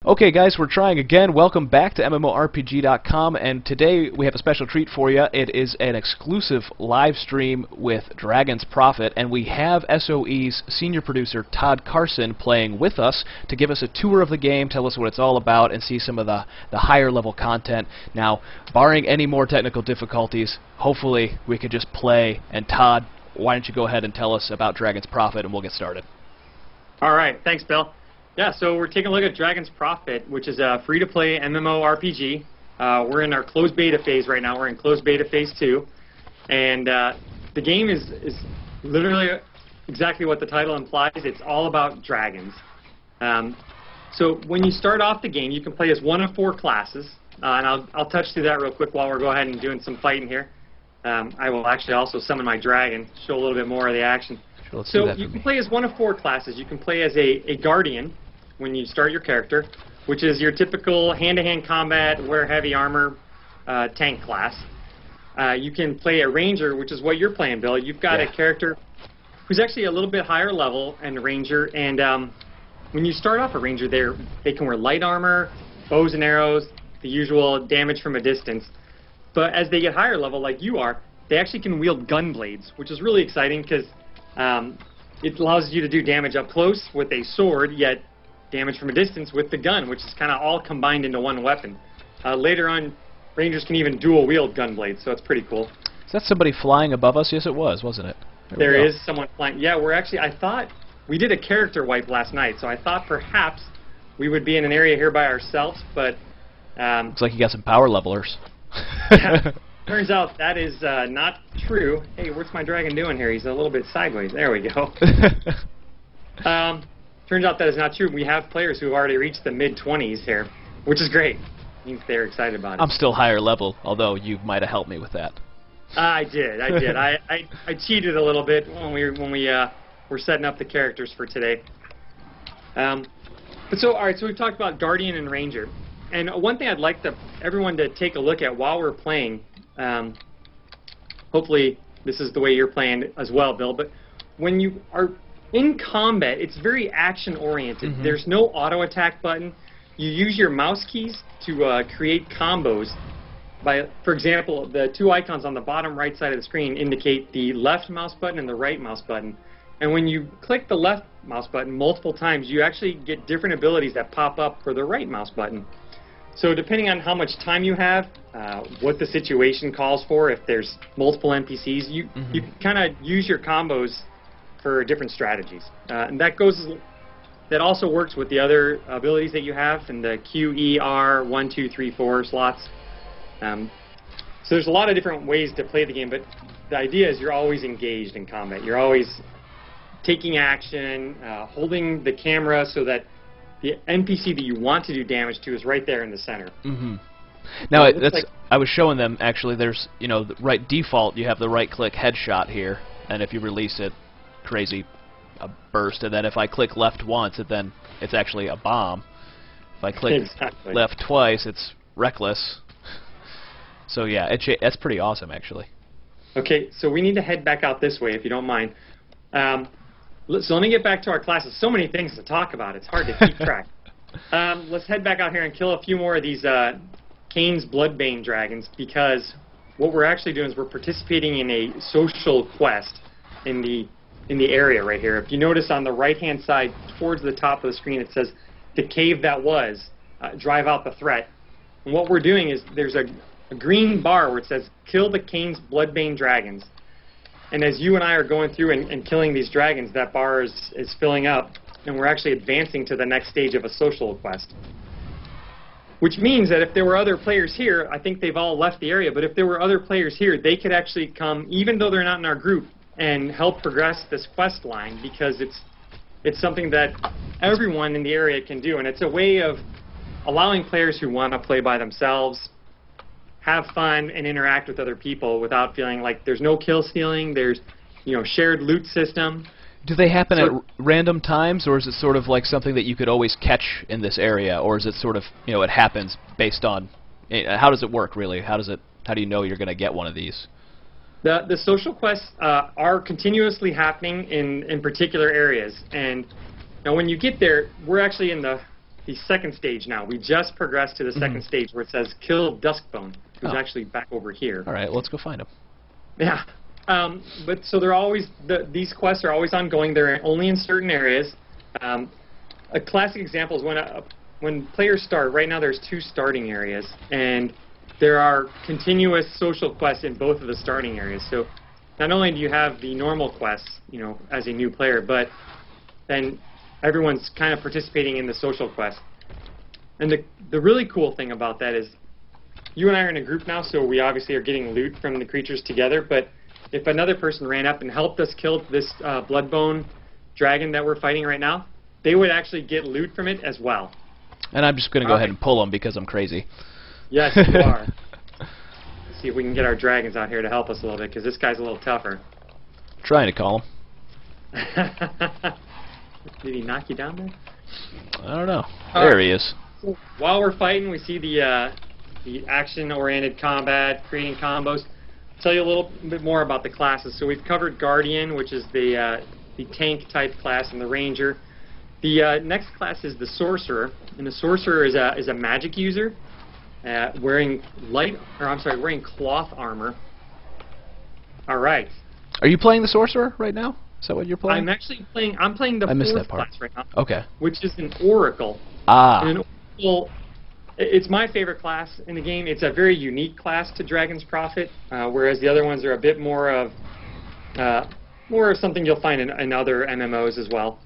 Okay guys, we're trying again. Welcome back to MMORPG.com, and today we have a special treat for you. It is an exclusive live stream with Dragon's Prophet, and we have SOE's senior producer Todd Carson playing with us to give us a tour of the game, tell us what it's all about, and see some of the higher level content. Now, barring any more technical difficulties, hopefully we can just play. And Todd, why don't you go ahead and tell us about Dragon's Prophet, and we'll get started. Alright, thanks Bill. Yeah, so we're taking a look at Dragon's Prophet, which is a free-to-play MMORPG. We're in our closed beta phase right now. We're in closed beta phase 2. And the game is literally exactly what the title implies. It's all about dragons. So when you start off the game, you can play as one of 4 classes. And I'll touch through that real quick while we're going ahead and doing some fighting here. I will actually also summon my dragon, show a little bit more of the action. Sure, so you can play as one of 4 classes. You can play as a guardian when you start your character, which is your typical hand-to-hand combat, wear heavy armor, tank class. You can play a ranger, which is what you're playing, Bill. You've got a character who's actually a little bit higher level and a ranger, and when you start off a ranger, they can wear light armor, bows and arrows, the usual damage from a distance. But as they get higher level, like you are, they actually can wield gun blades, which is really exciting because it allows you to do damage up close with a sword, yet damage from a distance with the gun, which is kind of all combined into one weapon. Later on, rangers can even dual wield gun blades, so it's pretty cool. Is that somebody flying above us? Yes, it was, wasn't it? There is someone flying. Yeah, we're actually, I thought, we did a character wipe last night, so I thought perhaps we would be in an area here by ourselves, but looks like you got some power levelers. Turns out that is not true. Hey, what's my dragon doing here? He's a little bit sideways. There we go. Turns out that is not true. We have players who have already reached the mid-20s here, which is great. Means they're excited about it. I'm still higher level, although you might have helped me with that. I did. I cheated a little bit when we were setting up the characters for today. All right, so we've talked about Guardian and Ranger. And one thing I'd like everyone to take a look at while we're playing, hopefully this is the way you're playing as well, Bill, but when you are in combat, it's very action-oriented. Mm-hmm. There's no auto-attack button. You use your mouse keys to create combos. For example, the 2 icons on the bottom right side of the screen indicate the left mouse button and the right mouse button. And when you click the left mouse button multiple times, you actually get different abilities that pop up for the right mouse button. So depending on how much time you have, what the situation calls for, if there's multiple NPCs, you can kind of use your combos for different strategies. And that also works with the other abilities that you have in the Q, E, R, 1, 2, 3, 4 slots. So there's a lot of different ways to play the game, but the idea is you're always engaged in combat. You're always taking action, holding the camera so that the NPC that you want to do damage to is right there in the center. Mm-hmm. Now, I was showing them, actually, there's, the right default, you have the right-click headshot here, and if you release it, a burst, and then if I click left once, then it's actually a bomb. If I click left twice, it's reckless. So yeah, that's pretty awesome, actually. Okay, so we need to head back out this way, if you don't mind. So let me get back to our classes. So many things to talk about, it's hard to keep track. Let's head back out here and kill a few more of these Kane's Bloodbane dragons, because what we're actually doing is we're participating in a social quest in the area right here. If you notice on the right-hand side, towards the top of the screen, it says, "The cave that was, drive out the threat." And what we're doing is there's a green bar where it says, "Kill the Kane's Bloodbane dragons." And as you and I are going through and killing these dragons, that bar is filling up, and we're actually advancing to the next stage of a social quest. Which means that if there were other players here, I think they've all left the area, but if there were other players here, they could actually come, even though they're not in our group, and help progress this quest line, because it's something that everyone in the area can do, and it's a way of allowing players who want to play by themselves have fun and interact with other people without feeling like there's no kill stealing, there's shared loot system. Do they happen at random times, or is it sort of like something that you could always catch in this area, or is it sort of it happens based on how does it work really? How do you know you're going to get one of these? The social quests are continuously happening in particular areas, and now when you get there, we're actually in the the second stage now. We just progressed to the second stage where it says kill Duskbone, who's actually back over here. All right, let's go find him. Yeah. But so they're always these quests are always ongoing. They're only in certain areas. A classic example is when players start. Right now, there's 2 starting areas, and there are continuous social quests in both of the starting areas. So not only do you have the normal quests, you know, as a new player, but then everyone's kind of participating in the social quest. And the really cool thing about that is you and I are in a group now, so we obviously are getting loot from the creatures together, but if another person ran up and helped us kill this Bloodbone dragon that we're fighting right now, they would actually get loot from it as well. And I'm just going to go ahead and pull him because I'm crazy. Yes, you are. Let's see if we can get our dragons out here to help us a little bit, because this guy's a little tougher. Trying to call him. Did he knock you down there? I don't know. There he is. So while we're fighting, we see the action-oriented combat, creating combos. I'll tell you a little bit more about the classes. So we've covered Guardian, which is the tank-type class, and the Ranger. The next class is the Sorcerer, and the Sorcerer is a magic user, wearing cloth armor. All right. Are you playing the Sorcerer right now? Is that what you're playing? I'm actually playing. I'm playing the fourth class right now. Okay. Which is an Oracle. Ah. And an Oracle, it's my favorite class in the game. It's a very unique class to Dragon's Prophet, whereas the other ones are a bit more of something you'll find in other MMOs as well.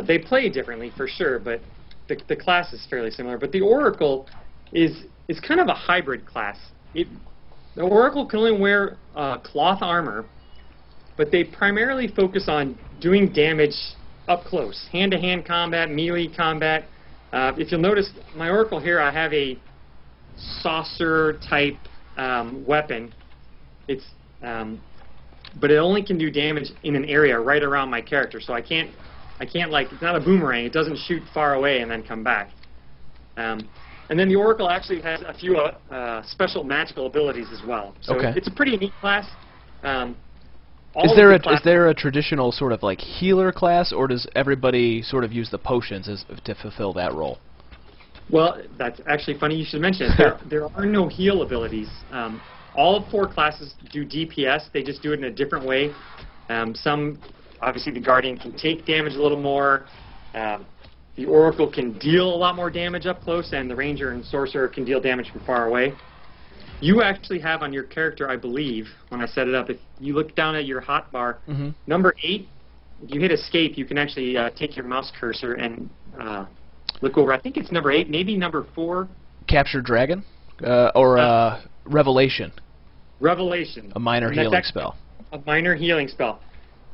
They play differently for sure, but the class is fairly similar. But the Oracle is kind of a hybrid class. The Oracle can only wear cloth armor, but they primarily focus on doing damage up close, hand-to-hand combat, melee combat. If you'll notice, my Oracle here, I have a saucer-type weapon. But it only can do damage in an area right around my character, so I can't like, it's not a boomerang. It doesn't shoot far away and then come back. And then the Oracle actually has a few special magical abilities as well. So it's a pretty neat class. Is there a traditional sort of like healer class, or does everybody sort of use the potions to fulfill that role? Well, that's actually funny you should mention it. There are no heal abilities. All 4 classes do DPS. They just do it in a different way. Some, obviously, the Guardian can take damage a little more. The Oracle can deal a lot more damage up close, and the Ranger and Sorcerer can deal damage from far away. You actually have on your character, I believe, when I set it up, if you look down at your hotbar, number 8, if you hit escape, you can actually take your mouse cursor and look over. I think it's number 8, maybe number 4. Capture Dragon? Or Revelation. Revelation. A minor healing spell. A minor healing spell.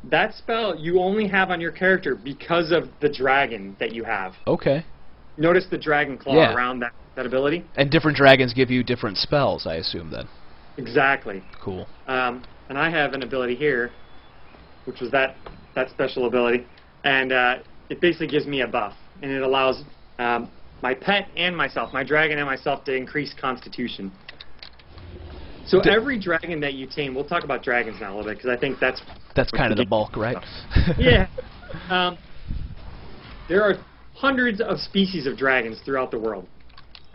That spell you only have on your character because of the dragon that you have. Okay. Notice the dragon claw around that ability. And different dragons give you different spells, I assume, then. Exactly. Cool. And I have an ability here, which was that special ability, and it basically gives me a buff, and it allows my pet and myself, my dragon and myself, to increase Constitution. So every dragon that you tame, we'll talk about dragons now a little bit, because I think that's kind of the bulk, right? Yeah. There are hundreds of species of dragons throughout the world.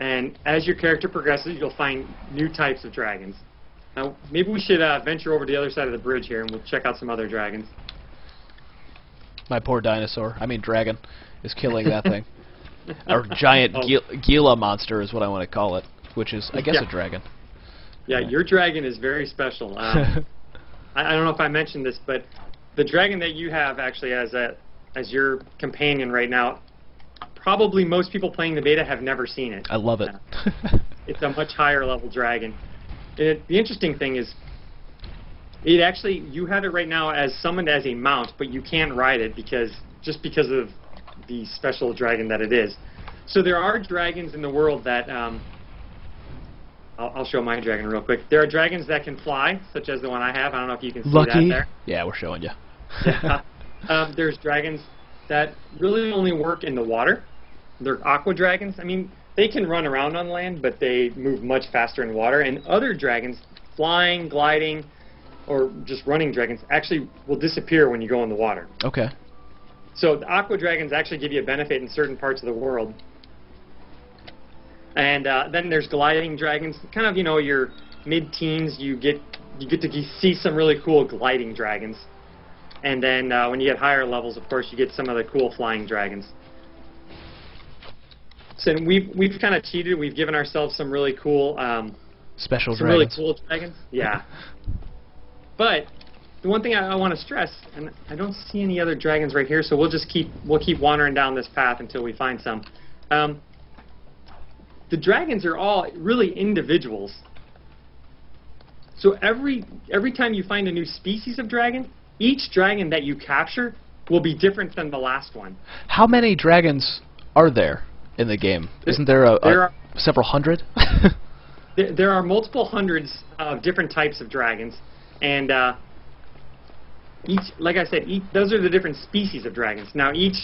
And as your character progresses, you'll find new types of dragons. Now, maybe we should venture over to the other side of the bridge here, and we'll check out some other dragons. My poor dragon, is killing that thing. Or giant Gila monster is what I want to call it, which is, I guess, a dragon. Yeah, your dragon is very special. I don't know if I mentioned this, but the dragon that you have actually as your companion right now, probably most people playing the beta have never seen it. I love it. It's a much higher level dragon. The interesting thing is, you have it right now as summoned as a mount, but you can't ride it because of the special dragon that it is. So there are dragons in the world that I'll show my dragon real quick. There are dragons that can fly, such as the one I have. I don't know if you can see that there. Yeah, we're showing you. Yeah. There's dragons that really only work in the water. They're aqua dragons. I mean, they can run around on land, but they move much faster in water. And other dragons, flying, gliding, or just running dragons, actually will disappear when you go in the water. Okay. So the aqua dragons actually give you a benefit in certain parts of the world. And then there's gliding dragons, kind of, your mid-teens. You get to see some really cool gliding dragons. And then when you get higher levels, of course, you get some of the cool flying dragons. So we've kind of cheated. We've given ourselves some really cool special some dragons. really cool dragons. Yeah. But the one thing I want to stress, and I don't see any other dragons right here, so we'll keep wandering down this path until we find some. The dragons are all really individuals. So every time you find a new species of dragon, each dragon that you capture will be different than the last one. How many dragons are there in the game? Isn't there several hundred? There are multiple hundreds of different types of dragons, and like I said, those are the different species of dragons. Now, each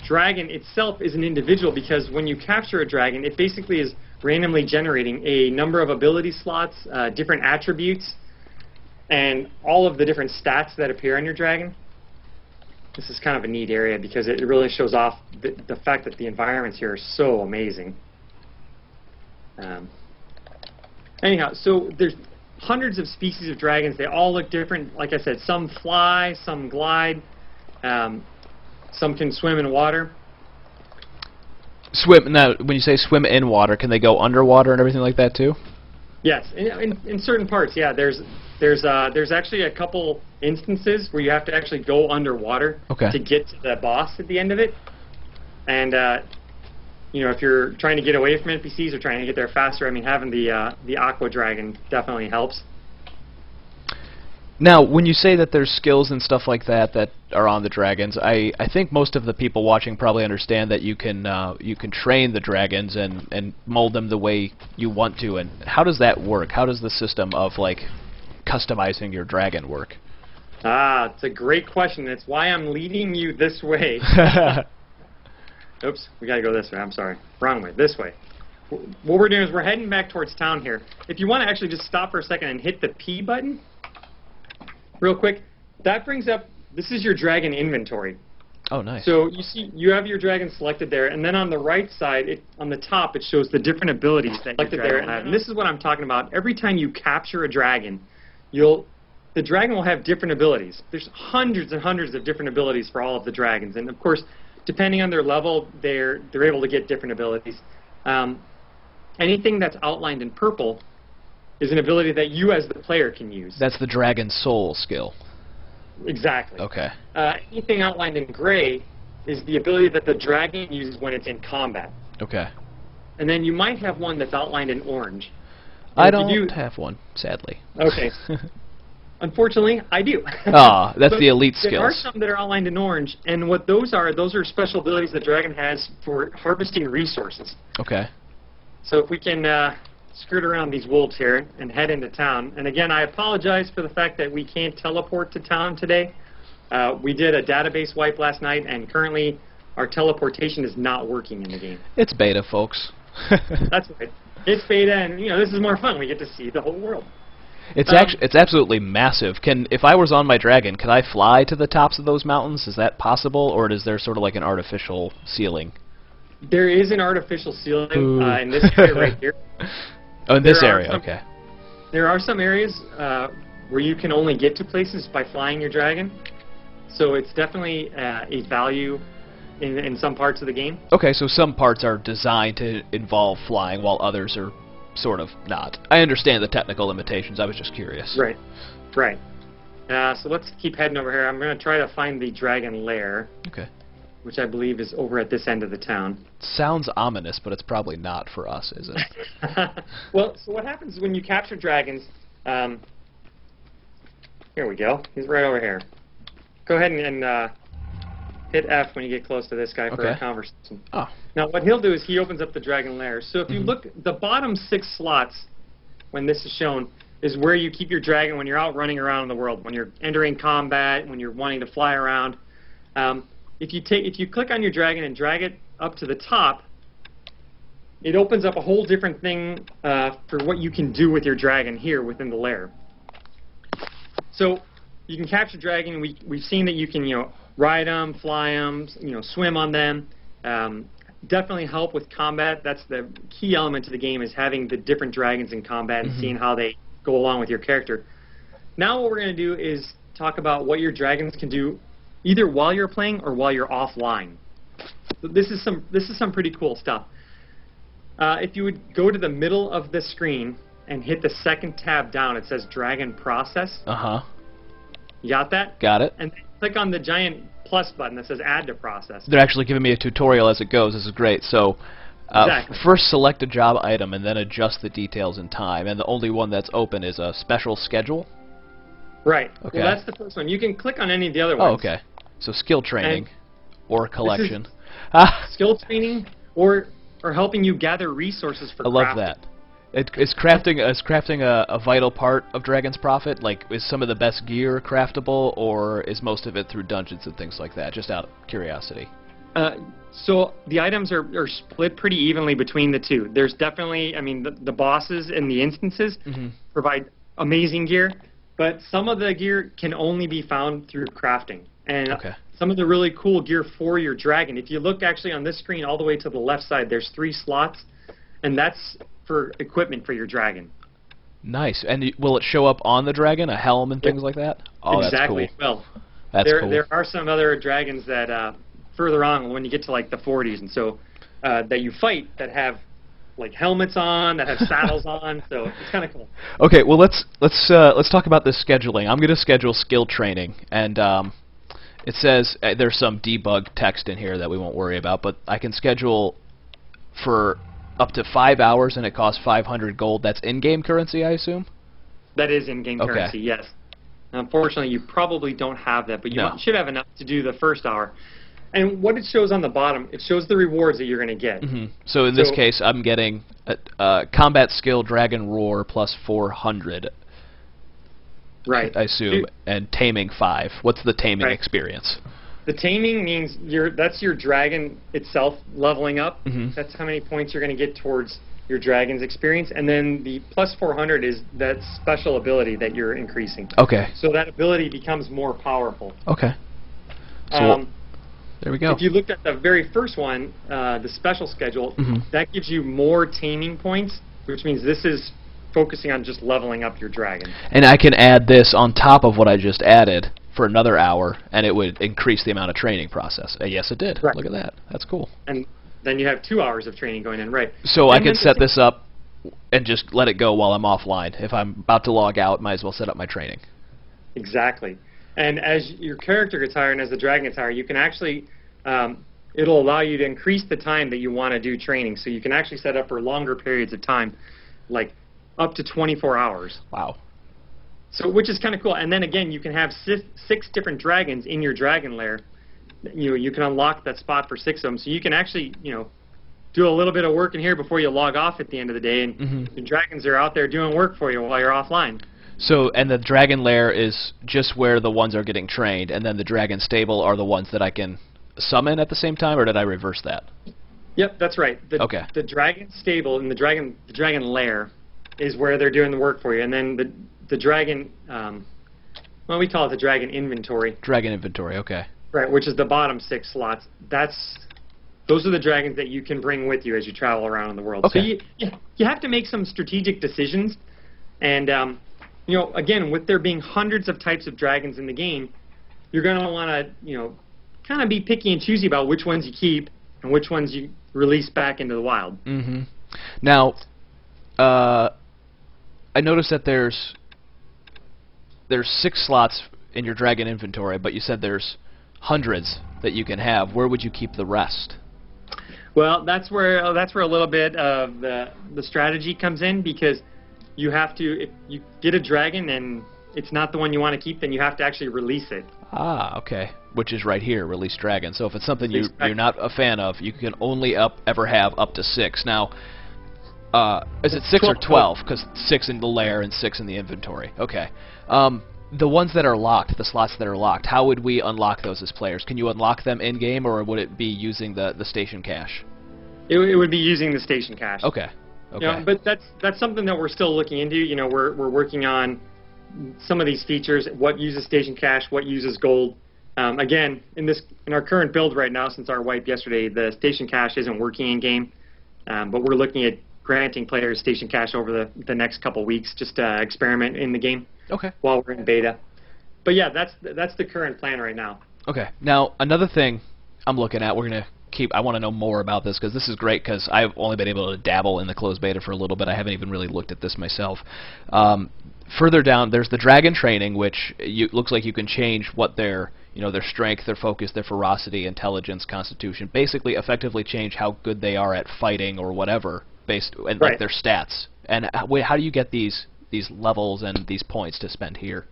dragon itself is an individual because when you capture a dragon, it basically is randomly generating a number of ability slots, different attributes, and all of the different stats that appear on your dragon. This is kind of a neat area because it really shows off the fact that the environments here are so amazing. Anyhow, so there's hundreds of species of dragons. They all look different. Like I said, some fly, some glide, some can swim in water. Swim. Now, when you say swim in water, can they go underwater and everything like that too? Yes, in certain parts. Yeah, there's actually a couple instances where you have to actually go underwater to get to the boss at the end of it. And if you're trying to get away from NPCs or trying to get there faster, I mean, having the aqua dragon definitely helps. Now, when you say that there's skills and stuff like that that are on the dragons, I think most of the people watching probably understand that you can train the dragons and mold them the way you want to. And how does that work? How does the system of like customizing your dragon work? It's a great question. It's why I'm leading you this way. Oops, we got to go this way. I'm sorry. Wrong way. This way. What we're doing is we're heading back towards town here. If you want to actually just stop for a second and hit the P button, real quick, that brings up, this is your dragon inventory. Oh, nice. So you have your dragon selected there, and then on the right side, on the top, it shows the different abilities that your dragon will have. And this is what I'm talking about. Every time you capture a dragon, the dragon will have different abilities. There's hundreds and hundreds of different abilities for all of the dragons, and of course, depending on their level, they're able to get different abilities. Anything that's outlined in purple is an ability that you as the player can use. That's the dragon soul skill. Exactly. Okay. Anything outlined in gray is the ability that the dragon uses when it's in combat. Okay. And then you might have one that's outlined in orange. I don't have one, sadly. Okay. Unfortunately, I do. That's the elite skills. There are some that are outlined in orange, and what those are special abilities the dragon has for harvesting resources. Okay. So if we can skirt around these wolves here and head into town. And again, I apologize for the fact that we can't teleport to town today. We did a database wipe last night, and currently our teleportation is not working in the game. It's beta, folks. That's right. It's beta, and this is more fun. We get to see the whole world. It's absolutely massive. If I was on my dragon, could I fly to the tops of those mountains? Is that possible, or is there sort of like an artificial ceiling? There is an artificial ceiling in this area right here. Oh, in this area, okay. There are some areas where you can only get to places by flying your dragon, so it's definitely a value in some parts of the game. Okay, so some parts are designed to involve flying, while others are sort of not. I understand the technical limitations. I was just curious. Right, right. So let's keep heading over here. I'm going to try to find the dragon lair. Okay. Which I believe is over at this end of the town. Sounds ominous, but it's probably not for us, is it? Well, so what happens when you capture dragons? Here we go. He's right over here. Go ahead and hit F when you get close to this guy for a conversation. Oh. Now, what he'll do is he opens up the dragon lair. So if you look, the bottom 6 slots, when this is shown, is where you keep your dragon when you're out running around in the world, when you're entering combat, when you're wanting to fly around. If you click on your dragon and drag it up to the top, it opens up a whole different thing for what you can do with your dragon here within the lair. So you can capture dragon. We've seen that you can ride them, fly them, swim on them. definitely help with combat. That's the key element to the game, is having the different dragons in combat and seeing how they go along with your character. Now what we're going to do is talk about what your dragons can do either while you're playing or while you're offline. So this is some pretty cool stuff. If you would go to the middle of the screen and hit the second tab down, it says Dragon Process. You got that? Got it. And then click on the giant plus button that says Add to Process. They're actually giving me a tutorial as it goes. This is great. So Exactly. first select a job item and then adjust the details in time. And the only one that's open is a special schedule. Right. Okay. Well, that's the first one. You can click on any of the other Oh, ones. okay. So skill training or collection. Skill training or helping you gather resources for I love crafting. that. Is crafting a vital part of Dragon's Prophet? Like, is some of the best gear craftable, or is most of it through dungeons and things like that? Just out of curiosity. So the items are split pretty evenly between the two. There's definitely, I mean, the bosses and the instances provide amazing gear, but some of the gear can only be found through crafting. And some of the really cool gear for your dragon, if you look actually on this screen all the way to the left side, there's 3 slots, and that's for equipment for your dragon. Nice. And will it show up on the dragon, a helm and things like that? Oh, Exactly. that's cool. Well, That's cool. there are some other dragons that further on, when you get to like the 40s, and so that you fight that have like helmets on, that have saddles on. So it's kind of cool. Okay, well let's talk about this scheduling. I'm going to schedule skill training, and it says there's some debug text in here that we won't worry about, but I can schedule for up to 5 hours, and it costs 500 gold. That's in-game currency, I assume? That is in-game currency, yes. Unfortunately, you probably don't have that, but you should have enough to do the first hour. And what it shows on the bottom, it shows the rewards that you're going to get. So in this case, I'm getting a combat skill Dragon Roar plus 400. Right. I assume, and taming 5. What's the taming experience? The taming means that's your dragon itself leveling up. That's how many points you're going to get towards your dragon's experience. And then the plus 400 is that special ability that you're increasing. Okay. So that ability becomes more powerful. Okay. So there we go. If you looked at the very first one, the special schedule, that gives you more taming points, which means this is focusing on just leveling up your dragon. And I can add this on top of what I just added for another hour, and it would increase the amount of training process. Yes, it did. Right. Look at that. That's cool. And then you have 2 hours of training going in, right? So I could set this up and just let it go while I'm offline. If I'm about to log out, might as well set up my training. Exactly. And as your character gets higher and as the dragon gets higher, you can actually, it'll allow you to increase the time that you want to do training. So you can actually set up for longer periods of time, like up to 24 hours. Wow. So, which is kind of cool. And then again, you can have 6 different dragons in your dragon lair. You can unlock that spot for 6 of them. So you can actually, do a little bit of work in here before you log off at the end of the day, and the dragons are out there doing work for you while you're offline. So, and the dragon lair is just where the ones are getting trained, and then the dragon stable are the ones that I can summon at the same time, or did I reverse that? Yep, that's right. The dragon stable and the dragon lair is where they're doing the work for you, and then the dragon, well, we call it the dragon inventory. Dragon inventory, okay. Right, which is the bottom 6 slots. Those are the dragons that you can bring with you as you travel around the world. Okay. So you have to make some strategic decisions, and again, with there being hundreds of types of dragons in the game, you're going to want to kind of be picky and choosy about which ones you keep and which ones you release back into the wild. Now, I noticed that there's 6 slots in your dragon inventory, but you said there's hundreds that you can have. Where would you keep the rest? Well, that's where a little bit of the strategy comes in, because you have to, if you get a dragon and it's not the one you want to keep, then you have to actually release it. Ah, okay. Which is right here, release dragon. So if it's something you're not a fan of, you can only ever have up to 6. Now, is it 6 or 12? Because 6 in the lair and 6 in the inventory. Okay. The ones that are locked, the slots that are locked, how would we unlock those as players? Can you unlock them in-game, or would it be using the station cache? It would be using the station cache. Okay. Okay. But that's something that we're still looking into. We're working on some of these features, what uses station cache, what uses gold, Again, in our current build right now, since our wipe yesterday, the station cache isn't working in game, but we're looking at granting players station cache over the next couple weeks, just to experiment in the game. Okay. While we're in beta. But yeah, that's the current plan right now. Okay. Now another thing I'm looking at, I want to know more about this because this is great because I've only been able to dabble in the closed beta for a little bit. I haven't even really looked at this myself. Further down, there's the dragon training, which looks like you can change what their strength, their focus, their ferocity, intelligence, constitution, basically effectively change how good they are at fighting or whatever based on like their stats. And how do you get these levels and these points to spend here?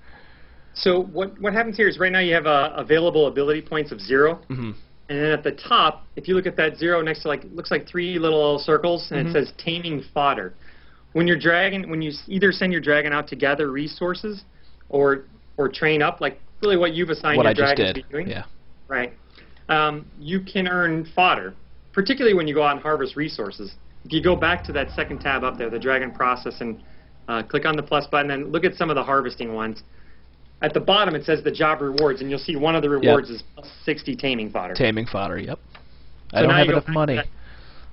So what happens here is right now you have available ability points of 0. Mm-hmm. And then at the top, if you look at that 0 next to looks like 3 little circles, and it says taming fodder. When you either send your dragon out to gather resources or train up, like really what you've assigned your dragon to be doing. Yeah. Right. You can earn fodder, particularly when you go out and harvest resources. If you go back to that second tab up there, the dragon process, and click on the plus button and look at some of the harvesting ones. At the bottom, it says the job rewards, and you'll see one of the rewards is plus 60 taming fodder. Taming fodder, yep. So I don't have enough money.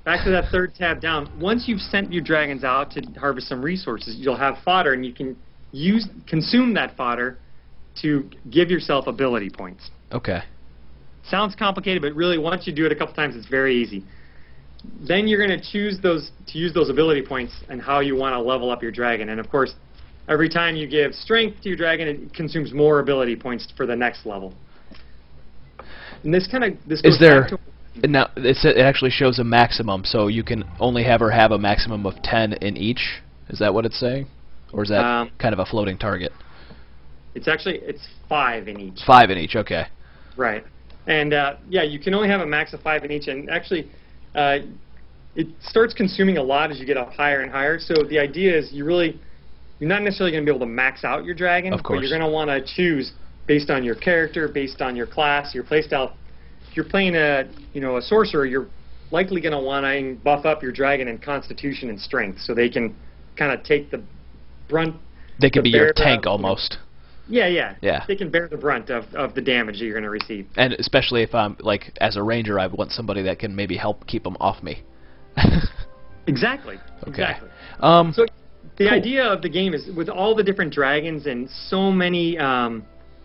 Back to that third tab down. Once you've sent your dragons out to harvest some resources, you'll have fodder, and you can consume that fodder to give yourself ability points. Okay. Sounds complicated, but really, once you do it a couple times, it's very easy. Then you're going to use those ability points and how you want to level up your dragon, and of course, every time you give strength to your dragon, it consumes more ability points for the next level. And this goes back to... Now, it actually shows a maximum, so you can only have a maximum of 10 in each? Is that what it's saying? Or is that kind of a floating target? It's 5 in each. 5 in each, okay. Right. And, yeah, you can only have a max of 5 in each, and actually, it starts consuming a lot as you get up higher and higher, so the idea is you're not necessarily going to be able to max out your dragon, of course, but you're going to want to choose based on your character, based on your class, your playstyle. If you're playing a sorcerer, you're likely going to want to buff up your dragon in constitution and strength, so they can kind of take the brunt. They can be your tank almost. Yeah. They can bear the brunt of the damage that you're going to receive. And especially if I'm as a ranger, I want somebody that can maybe help keep them off me. Exactly. Okay. Exactly. So. The idea of the game is, with all the different dragons and so many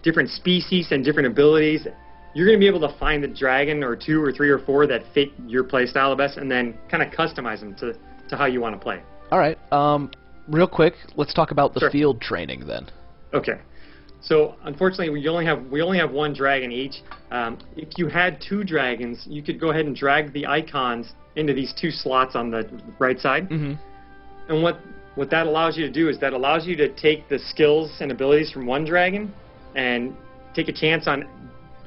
different species and different abilities, you're going to be able to find the dragon or 2 or 3 or 4 that fit your playstyle the best, and then kind of customize them to how you want to play. All right. Real quick, let's talk about the field training then. Okay. So unfortunately, we only have 1 dragon each. If you had 2 dragons, you could go ahead and drag the icons into these 2 slots on the right side. Mm-hmm. And what that allows you to do is that allows you to take the skills and abilities from 1 dragon and take a chance on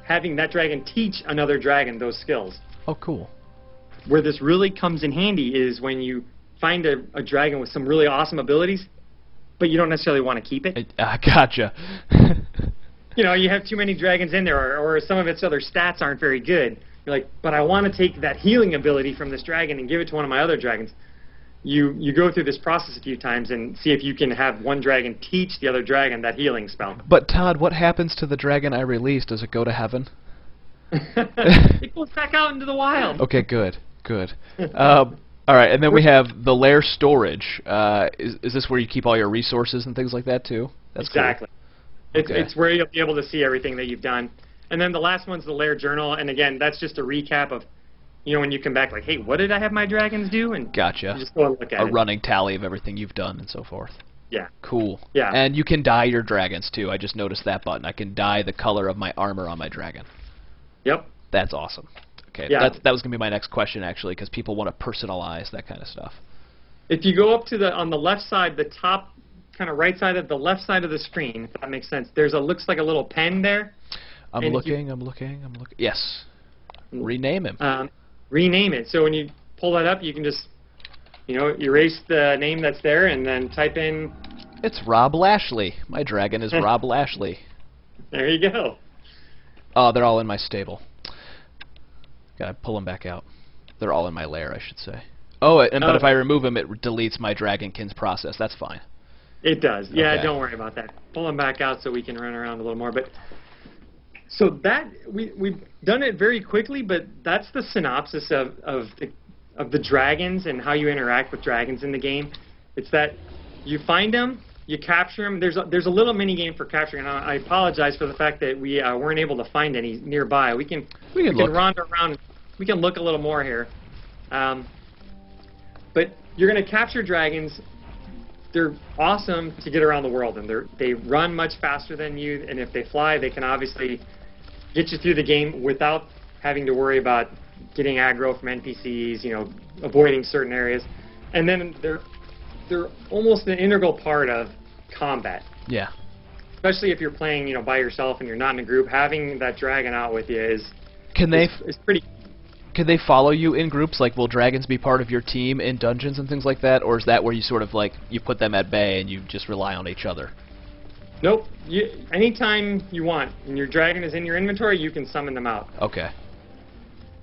having that dragon teach another dragon those skills. Oh, cool. Where this really comes in handy is when you find a dragon with some really awesome abilities, but you don't necessarily want to keep it. Gotcha. You have too many dragons in there, or some of its other stats aren't very good. You're like, but I want to take that healing ability from this dragon and give it to one of my other dragons. You go through this process a few times and see if you can have one dragon teach the other dragon that healing spell. But Todd, what happens to the dragon I release? Does it go to heaven? It goes back out into the wild. Okay, good. All right, and then we have the lair storage. Is this where you keep all your resources and things like that too? That's exactly. Cool. Okay. It's where you'll be able to see everything that you've done. And then the last one's the lair journal, and again, that's just a recap of when you come back, like, hey, what did I have my dragons do? And gotcha. You just go and look at it. A running tally of everything you've done and so forth. Yeah. Cool. Yeah. And you can dye your dragons, too. I just noticed that button. I can dye the color of my armor on my dragon. Yep. That's awesome. Okay. Yeah. That was going to be my next question, actually, because people want to personalize that kind of stuff. If you go up to on the left side, the top, kind of right side of the left side of the screen, if that makes sense, looks like a little pen there. I'm looking. Yes. Rename him. Rename it. So when you pull that up, you can just, erase the name that's there and then type in... It's Rob Lashley. My dragon is Rob Lashley. There you go. Oh, they're all in my stable. Gotta pull them back out. They're all in my lair, I should say. Oh, but if I remove them, it deletes my dragonkin's process. That's fine. It does. Yeah, okay. Don't worry about that. Pull them back out so we can run around a little more. But So that we've done it very quickly, but that's the synopsis of the dragons and how you interact with dragons in the game. It's that you find them, you capture them. There's a little mini game for capturing. And I apologize for the fact that we weren't able to find any nearby. We can wander around. We can look a little more here. But you're going to capture dragons. They're awesome to get around the world, and they run much faster than you. And if they fly, they can obviously get you through the game without having to worry about getting aggro from NPCs. You know, avoiding certain areas. And then they're almost an integral part of combat. Yeah. Especially if you're playing, by yourself and you're not in a group. Having that dragon out with you is pretty. Can they follow you in groups? Like, will dragons be part of your team in dungeons and things like that, or is that where you sort of you put them at bay and you just rely on each other? Nope. Anytime you want, and your dragon is in your inventory, you can summon them out. Okay.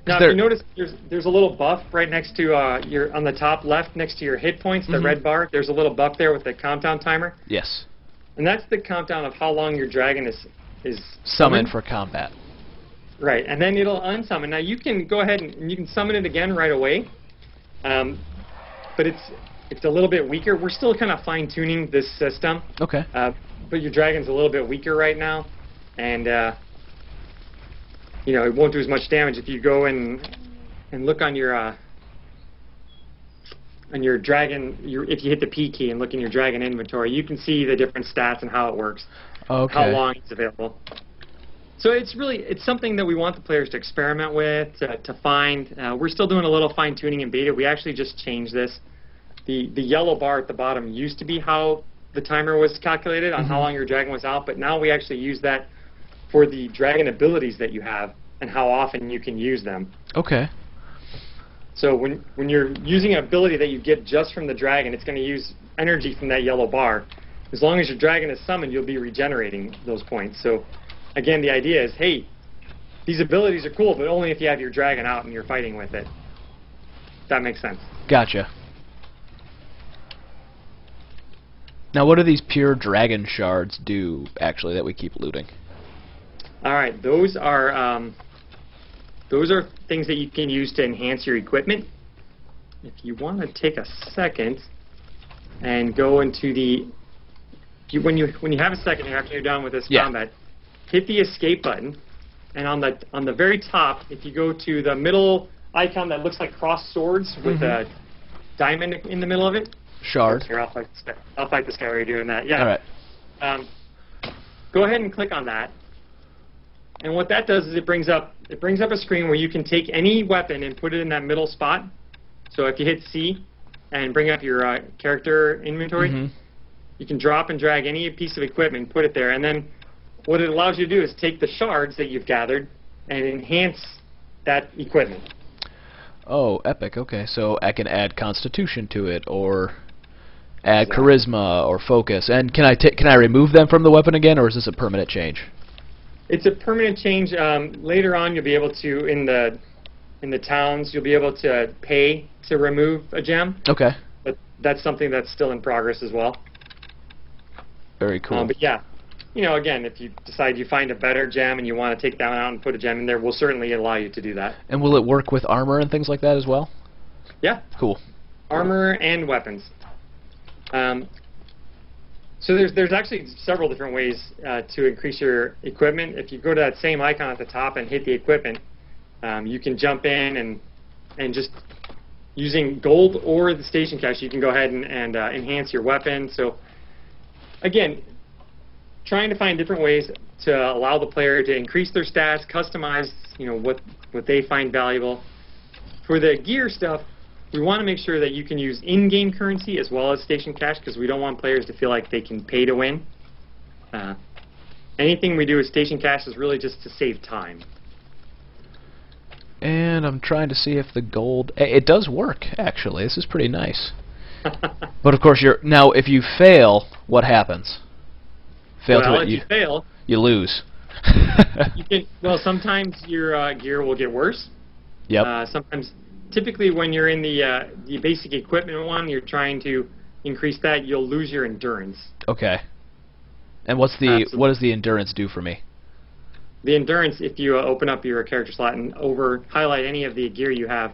Now, if you notice, there's a little buff right next to on the top left, next to your hit points, the red bar. There's a little buff there with the countdown timer. Yes. And that's the countdown of how long your dragon is summoned for combat. Right, and then it'll unsummon. Now you can go ahead and you can summon it again right away, but it's a little bit weaker. We're still kind of fine-tuning this system. Okay. But your dragon's a little bit weaker right now, and it won't do as much damage if you go and look on your dragon. If you hit the P key and look in your dragon inventory, you can see the different stats and how it works. Okay. How long it's available. So it's something that we want the players to experiment with, to find. We're still doing a little fine-tuning in beta. We actually just changed this. The yellow bar at the bottom used to be how the timer was calculated on how long your dragon was out, but now we actually use that for the dragon abilities that you have and how often you can use them. Okay. So when you're using an ability that you get just from the dragon, it's going to use energy from that yellow bar. As long as your dragon is summoned, you'll be regenerating those points. So again, the idea is, hey, these abilities are cool, but only if you have your dragon out and you're fighting with it. That makes sense. Gotcha. Now, what do these pure dragon shards do, actually, that we keep looting? All right, those are things that you can use to enhance your equipment. If you want to take a second and go into when you have a second here after you're done with this combat, hit the escape button, and on the very top, if you go to the middle icon that looks like crossed swords with a diamond in the middle of it. Shard. Here, I'll fight this guy while you're doing that. Yeah. All right. Go ahead and click on that. And what that does is it brings up a screen where you can take any weapon and put it in that middle spot. So if you hit C and bring up your character inventory, you can drop and drag any piece of equipment, put it there, and then what it allows you to do is take the shards that you've gathered and enhance that equipment. Oh, epic. Okay, so I can add Constitution to it, or add Charisma, or Focus. And can I remove them from the weapon again, or is this a permanent change? It's a permanent change. Later on, you'll be able to in the towns, you'll be able to pay to remove a gem. Okay. But that's something that's still in progress as well. Very cool. But yeah. Again, if you decide you find a better gem and you want to take that one out and put a gem in there, we'll certainly allow you to do that. And will it work with armor and things like that as well? Yeah. Cool. Armor and weapons. So there's actually several different ways to increase your equipment. If you go to that same icon at the top and hit the equipment, you can jump in and just using gold or the station cash, you can go ahead and enhance your weapon. So again, trying to find different ways to allow the player to increase their stats, customize, what they find valuable. For the gear stuff, we want to make sure that you can use in-game currency as well as station cash, because we don't want players to feel like they can pay to win. Anything we do with station cash is really just to save time. And I'm trying to see if the gold... It does work, actually. This is pretty nice. But of course, now if you fail, what happens? If you fail, you lose. Sometimes your gear will get worse. Yep. Typically when you're in the basic equipment one, you're trying to increase that, you'll lose your endurance. Okay. And what does the endurance do for me? the endurance, if you open up your character slot and highlight any of the gear you have,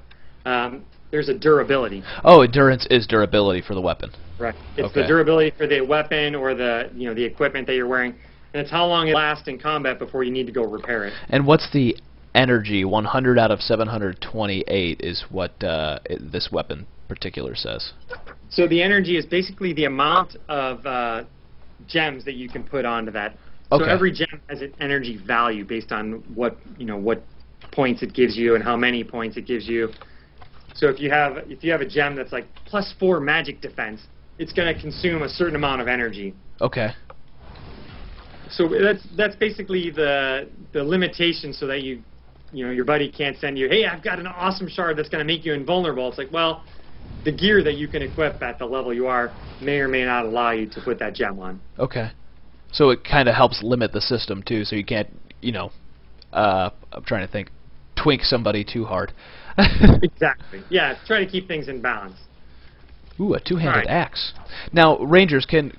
there's a durability. Oh, endurance is durability for the weapon. Right. It's okay. the durability for the weapon or the equipment that you're wearing, and it's how long it lasts in combat before you need to go repair it. And what's the energy? 100 out of 728 is what this weapon particular says. So the energy is basically the amount of gems that you can put onto that. Okay. So every gem has an energy value based on what points it gives you and how many points it gives you. So if you have a gem that's like +4 magic defense, it's going to consume a certain amount of energy. Okay. So that's basically the limitation, so that your buddy can't send you, hey, I've got an awesome shard that's going to make you invulnerable. It's like, well, the gear that you can equip at the level you are may or may not allow you to put that gem on. Okay. So it kind of helps limit the system too, so you can't, I'm trying to think, twink somebody too hard. Exactly. Yeah, try to keep things in balance. Ooh, a two-handed axe. Now, Rangers, can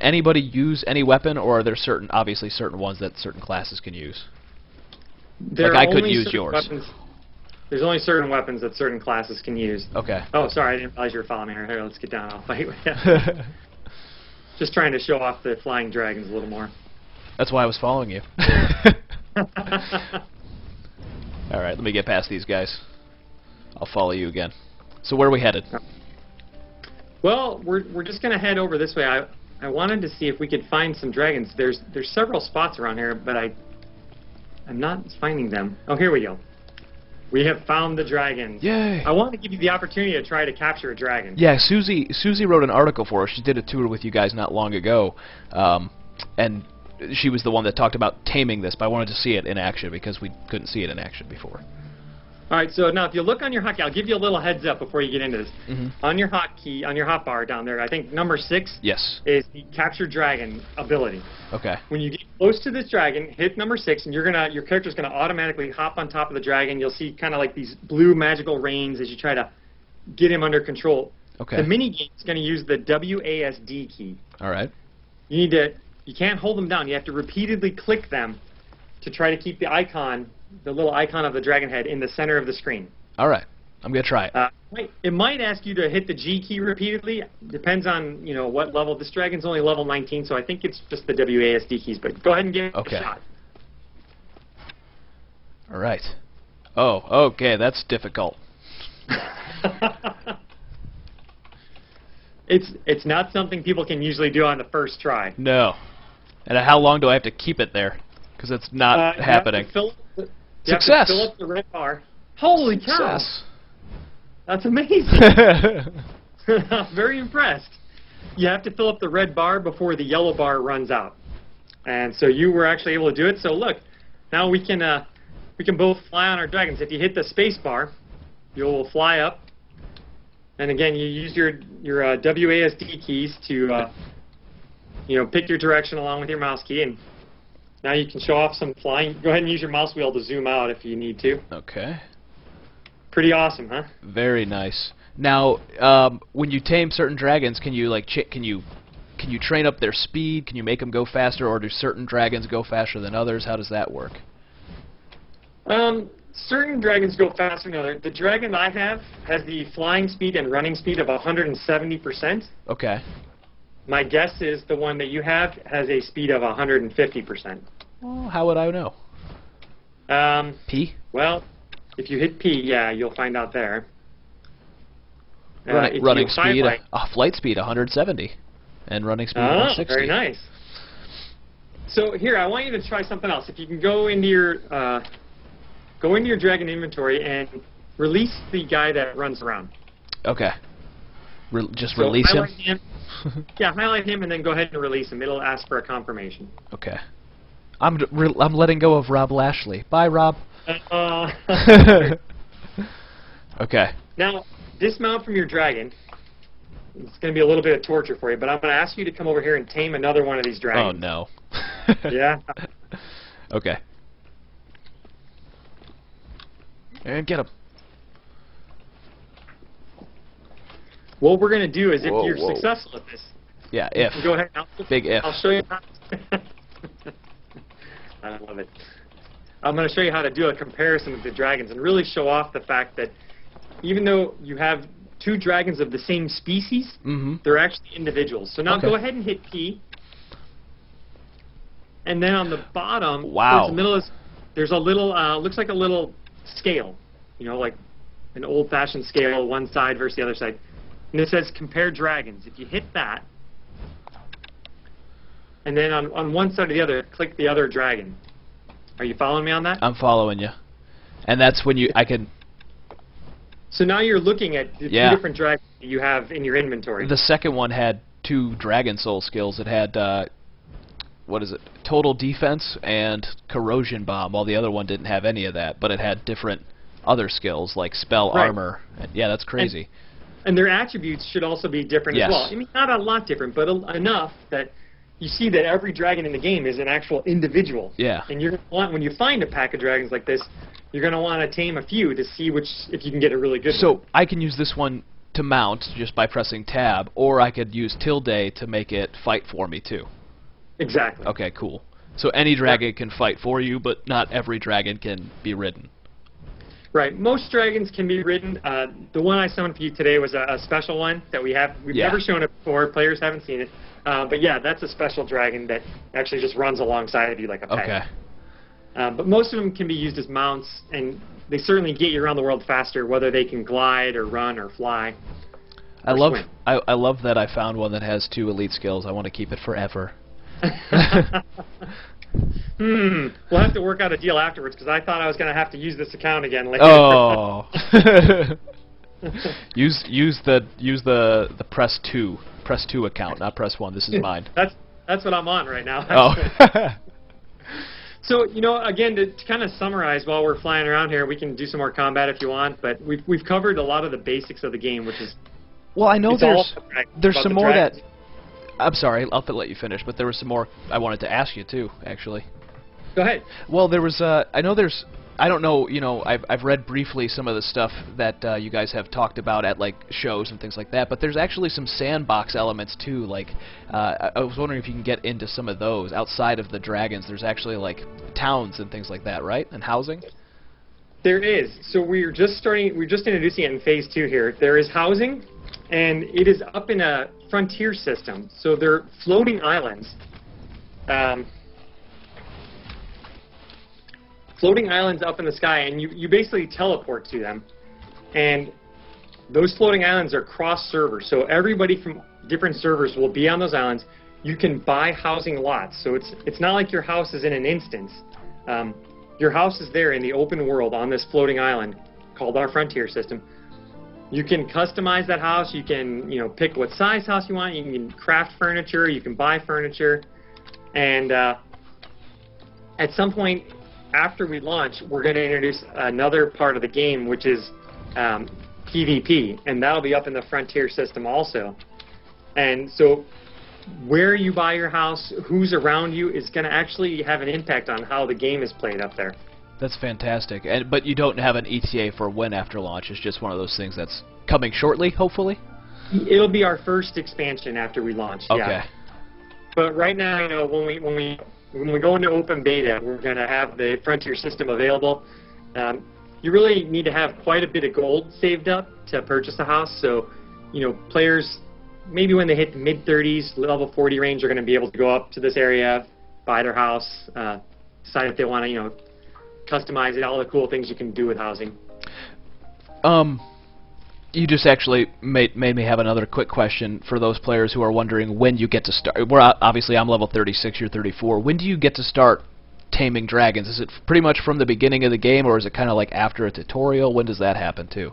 anybody use any weapon, or are there obviously certain ones that certain classes can use? Like I couldn't use yours. There's only certain weapons that certain classes can use. Okay. Oh, sorry, I didn't realize you were following me. Here, let's get down. I'll fight with you. Just trying to show off the flying dragons a little more. That's why I was following you. All right, let me get past these guys. I'll follow you again. So where are we headed? Well, we're just going to head over this way. I wanted to see if we could find some dragons. There's several spots around here, but I'm not finding them. Oh, here we go. We have found the dragons. Yay! I want to give you the opportunity to try to capture a dragon. Yeah, Susie wrote an article for us. She did a tour with you guys not long ago, and she was the one that talked about taming this, but I wanted to see it in action because we couldn't see it in action before. All right, so now if you look on your hotkey, I'll give you a little heads up before you get into this. On your hotkey, on your hotbar down there, I think number 6 yes. is the capture dragon ability. Okay. When you get close to this dragon, hit number 6, and your character's gonna automatically hop on top of the dragon. You'll see kind of like these blue magical rains as you try to get him under control. Okay. The mini game is gonna use the WASD key. All right. You can't hold them down. You have to repeatedly click them to try to keep the little icon of the dragon head in the center of the screen. All right. I'm going to try it. It might ask you to hit the G key repeatedly. Depends on, what level. This dragon's only level 19, so I think it's just the WASD keys. But go ahead and give it a shot. All right. Oh, okay. That's difficult. It's not something people can usually do on the first try. No. And how long do I have to keep it there? Because it's not happening. You have to fill up the red bar. Holy cow! Success. That's amazing. I'm very impressed. You have to fill up the red bar before the yellow bar runs out. And so you were actually able to do it. So look, now we can both fly on our dragons. If you hit the space bar, you'll fly up. And again, you use your WASD keys to pick your direction along with your mouse key, and now you can show off some flying. Go ahead and use your mouse wheel to zoom out if you need to. Okay. Pretty awesome, huh? Very nice. Now, when you tame certain dragons, can you can you train up their speed? Can you make them go faster, or do certain dragons go faster than others? How does that work? Certain dragons go faster than others. The dragon I have has the flying speed and running speed of 170%. Okay. My guess is the one that you have has a speed of 150%. Well, how would I know? P? Well, if you hit P, yeah, you'll find out there. Running speed, flight speed 170, and running speed 160. Very nice. So here, I want you to try something else. If you can go into your dragon inventory and release the guy that runs around. Okay. Just release him? Yeah, highlight him and then go ahead and release him. It'll ask for a confirmation. Okay. I'm letting go of Rob Lashley. Bye, Rob. Okay. Now, dismount from your dragon. It's going to be a little bit of torture for you, but I'm going to ask you to come over here and tame another one of these dragons. Oh, no. Yeah. Okay. And get him. What we're going to do is, if you're successful at this, yeah, if. Go ahead. Big if. I'll show you how. I love it. I'm going to show you how to do a comparison of the dragons and really show off the fact that even though you have two dragons of the same species, they're actually individuals. So now go ahead and hit P. And then on the bottom, towards the middle, there's a little, looks like a little scale, you know, like an old-fashioned scale, one side versus the other side. And it says compare dragons. If you hit that, and then on one side or the other, click the other dragon. Are you following me on that? I'm following you. And that's when I can... So now you're looking at the two different dragons that you have in your inventory. The second one had 2 Dragon Soul skills. It had, what is it, Total Defense and Corrosion Bomb, while the other one didn't have any of that, but it had different other skills like Spell Armor. And, yeah, that's crazy. And their attributes should also be different as well. I mean, not a lot different, but enough that you see that every dragon in the game is an actual individual. Yeah. And you're gonna want, when you find a pack of dragons like this, you're going to want to tame a few to see if you can get a really good one. So I can use this one to mount just by pressing tab, or I could use tilde to make it fight for me too. Exactly. Okay, cool. So any dragon can fight for you, but not every dragon can be ridden. Right. Most dragons can be ridden. The one I summoned for you today was a special one that we've never shown it before. Players haven't seen it. But yeah, that's a special dragon that actually just runs alongside of you like a pet. Okay. But most of them can be used as mounts, and they certainly get you around the world faster, whether they can glide or run or fly. I love that I found one that has 2 elite skills. I want to keep it forever. We'll have to work out a deal afterwards, because I thought I was going to have to use this account again later. Oh. use the press 2 account, not press 1. This is mine. That's what I'm on right now. Oh. So, you know, again, to kind of summarize while we're flying around here, we can do some more combat if you want, but we've covered a lot of the basics of the game, which is... Well, I know there's some more that... I'm sorry, I'll let you finish, but there was some more I wanted to ask you, too, actually. Go ahead. Well, there was... I know there's... I don't know, you know, I've read briefly some of the stuff that you guys have talked about at, like, shows and things like that, but there's actually some sandbox elements, too. Like, I was wondering if you can get into some of those. Outside of the dragons, there's actually, like, towns and things like that, right? And housing? There is. So we're just introducing it in Phase 2 here. There is housing, and it is up in a frontier system. So they're floating islands. Floating islands up in the sky, and you basically teleport to them. And those floating islands are cross-servers, so everybody from different servers will be on those islands. You can buy housing lots, so it's not like your house is in an instance. Your house is there in the open world on this floating island called our frontier system. You can customize that house. You can, you know, pick what size house you want. You can craft furniture. You can buy furniture. And at some point after we launch, we're going to introduce another part of the game, which is PvP, and that'll be up in the frontier system also. And so where you buy your house, who's around you, is going to actually have an impact on how the game is played up there. That's fantastic. But you don't have an ETA for when after launch. It's just one of those things that's coming shortly, hopefully? It'll be our first expansion after we launch, yeah. But right now, you know, when we go into open beta, we're going to have the frontier system available. You really need to have quite a bit of gold saved up to purchase a house. So, you know, players, maybe when they hit the mid-30s, level 40 range, are going to be able to go up to this area, buy their house, decide if they want to, you know, customize it, all the cool things you can do with housing. You just actually made me have another quick question for those players who are wondering when you get to start. Obviously, I'm level 36, you're 34. When do you get to start taming dragons? Is it pretty much from the beginning of the game, or is it kind of like after a tutorial? When does that happen, too?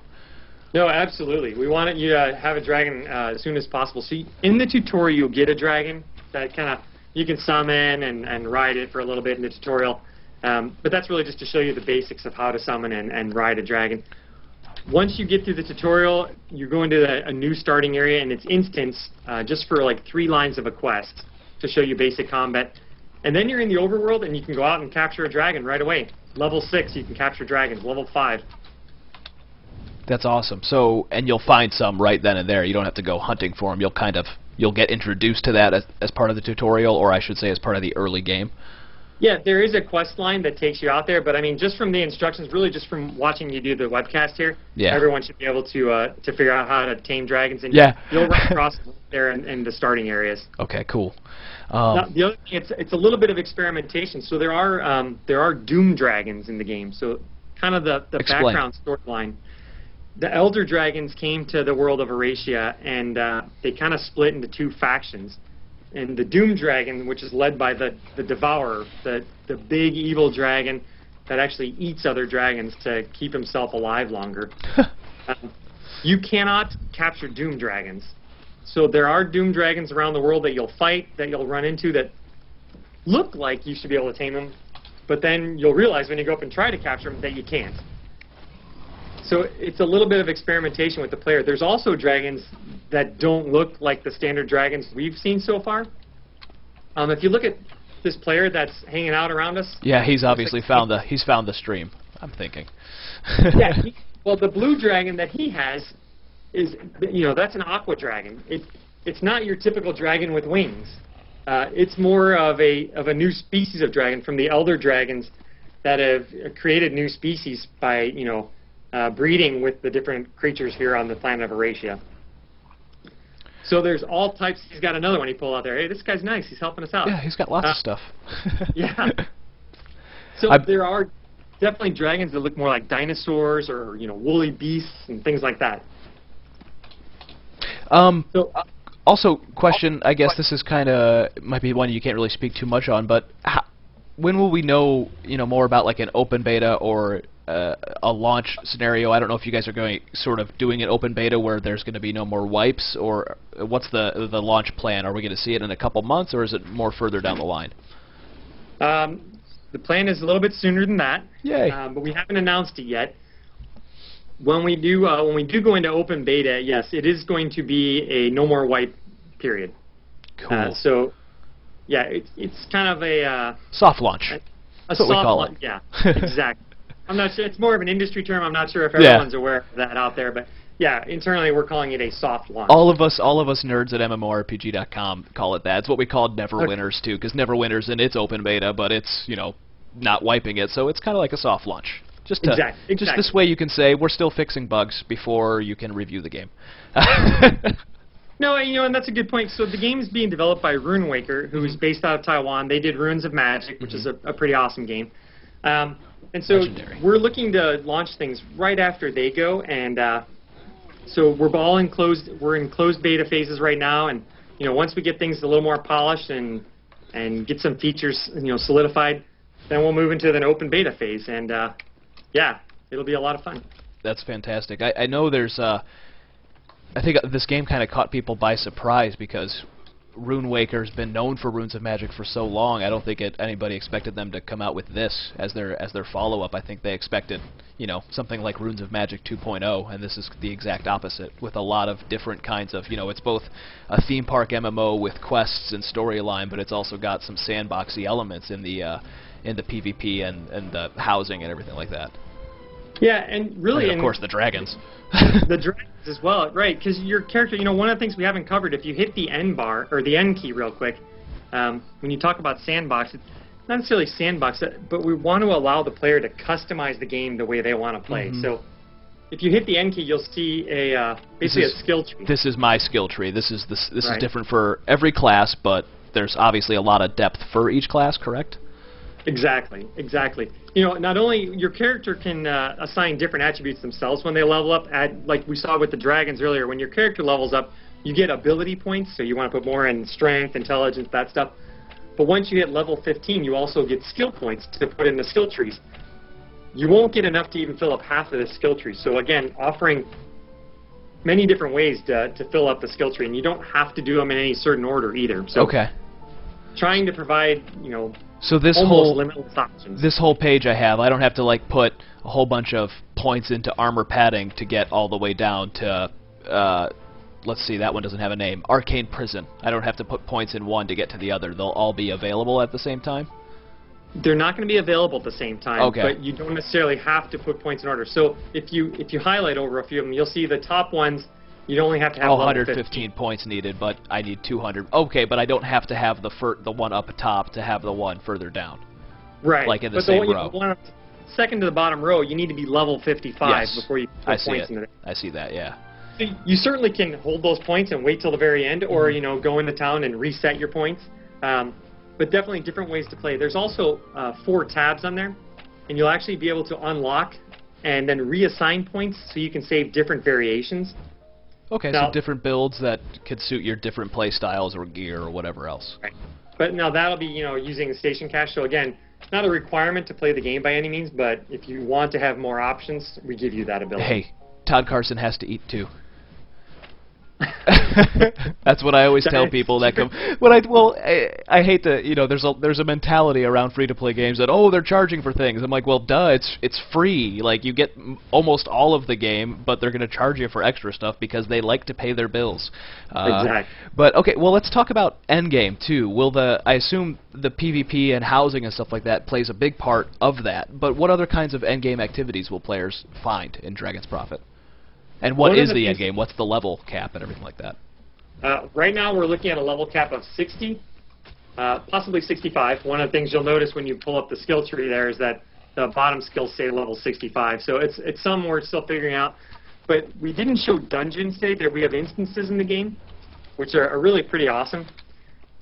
No, absolutely. We want you to have a dragon as soon as possible. So in the tutorial, you'll get a dragon that kind of you can summon and ride it for a little bit in the tutorial. But that's really just to show you the basics of how to summon and ride a dragon. Once you get through the tutorial, you go into a new starting area, and it's instance just for like 3 lines of a quest to show you basic combat. And then you're in the overworld, and you can go out and capture a dragon right away. Level 6, you can capture dragons. Level 5. That's awesome. So, and you'll find some right then and there. You don't have to go hunting for them. You'll get introduced to that as part of the tutorial, or I should say as part of the early game. Yeah, there is a quest line that takes you out there, but I mean, just from the instructions, really just from watching you do the webcast here, Yeah. everyone should be able to figure out how to tame dragons, and Yeah. you'll run across there in the starting areas. Okay, cool. Now, the other thing, it's a little bit of experimentation. So there are doom dragons in the game. So kind of the background storyline. The elder dragons came to the world of Eurasia, and they kind of split into two factions. And the Doom Dragon, which is led by the Devourer, the big evil dragon that actually eats other dragons to keep himself alive longer. You cannot capture Doom Dragons. So there are Doom Dragons around the world that you'll fight, that you'll run into, that look like you should be able to tame them, but then you'll realize when you go up and try to capture them that you can't. So it's a little bit of experimentation with the player. There's also dragons that don't look like the standard dragons we've seen so far. If you look at this player that's hanging out around us. Yeah, he's obviously found the stream, I'm thinking. Yeah, well, the blue dragon that he has is, that's an aqua dragon. It's not your typical dragon with wings. It's more of a new species of dragon from the elder dragons that have created new species by, breeding with the different creatures here on the planet of Eurasia. So there's all types. He's got another one he pulled out there. Hey, this guy's nice. He's helping us out. Yeah, he's got lots of stuff. Yeah. So there are definitely dragons that look more like dinosaurs or, woolly beasts and things like that. Also, question, I guess this is might be one you can't really speak too much on, but when will we know, more about like an open beta or a launch scenario? I don't know if you guys are doing an open beta where there's going to be no more wipes, or what's the launch plan? Are we going to see it in a couple months, or is it more further down the line? The plan is a little bit sooner than that. Yay! But we haven't announced it yet. When we do go into open beta, yes, it is going to be a no more wipe period. Cool. So, yeah, it's kind of a soft launch. That's what we call it. Yeah, exactly. I'm not sure. It's more of an industry term. I'm not sure if everyone's aware of that out there, but yeah, internally we're calling it a soft launch. All of us nerds at MMORPG.com call it that. It's what we called Neverwinters too, because Neverwinters in its open beta, but it's not wiping it, so it's kind of like a soft launch. Just this way you can say we're still fixing bugs before you can review the game. No, and that's a good point. So the game is being developed by Runewaker, who is based out of Taiwan. They did Runes of Magic, which is a pretty awesome game. And so we're looking to launch things right after they go, and so we're in closed beta phases right now, and once we get things a little more polished and get some features solidified, then we'll move into an open beta phase, and yeah, it'll be a lot of fun. That's fantastic. I know there's I think this game kind of caught people by surprise because Runewaker's been known for Runes of Magic for so long. I don't think anybody expected them to come out with this as their follow-up. I think they expected, something like Runes of Magic 2.0, and this is the exact opposite, with a lot of different kinds of, it's both a theme park MMO with quests and storyline, but it's also got some sandboxy elements in the PvP and the housing and everything like that. Yeah, and really, and of course, the dragons. The dragons as well, right? Because your character, one of the things we haven't covered, if you hit the N bar or the N key real quick, when you talk about sandbox, it's not necessarily sandbox, but we want to allow the player to customize the game the way they want to play. So if you hit the N key, you'll see basically a skill tree. This is my skill tree. This is different for every class, but there's obviously a lot of depth for each class, correct? Exactly. Not only your character can assign different attributes themselves when they level up, like we saw with the dragons earlier, when your character levels up, you get ability points, so you want to put more in strength, intelligence, that stuff. But once you hit level 15, you also get skill points to put in the skill trees. You won't get enough to even fill up half of the skill tree. So again, offering many different ways to fill up the skill tree, and you don't have to do them in any certain order either. So trying to provide, so this almost limitless options. This whole page I don't have to put a whole bunch of points into armor padding to get all the way down to let's see, that one doesn't have a name. Arcane Prison. I don't have to put points in one to get to the other. They'll all be available at the same time? They're not going to be available at the same time, but you don't necessarily have to put points in order. So if you highlight over a few of them, you'll see the top ones. You only have to have 115 points needed, but I need 200. Okay, but I don't have to have the one up top to have the one further down. Right. Like in the but same the row. one second to the bottom row, you need to be level 55 before you put points into it. I see that, yeah. So you certainly can hold those points and wait till the very end, or go into town and reset your points. But definitely different ways to play. There's also 4 tabs on there, and you'll actually be able to unlock and then reassign points so you can save different variations. Okay, now, so different builds that could suit your different play styles or gear or whatever else. Right. But now that'll be, using station cash. So again, not a requirement to play the game by any means, but if you want to have more options, we give you that ability. Hey, Todd Carson has to eat too. That's what I always tell people that come. I hate to, there's a mentality around free-to-play games that they're charging for things. I'm like, well, duh, it's free. Like you get almost all of the game, but they're going to charge you for extra stuff because they like to pay their bills. Exactly. But okay, well, let's talk about endgame too. I assume the PvP and housing and stuff like that plays a big part of that. But what other kinds of endgame activities will players find in Dragon's Prophet? And what is the end game? What's the level cap and everything like that? Right now we're looking at a level cap of 60, possibly 65. One of the things you'll notice when you pull up the skill tree there is that the bottom skills say level 65. So it's some we're still figuring out. But we didn't show dungeons today. That we have instances in the game, which are really pretty awesome.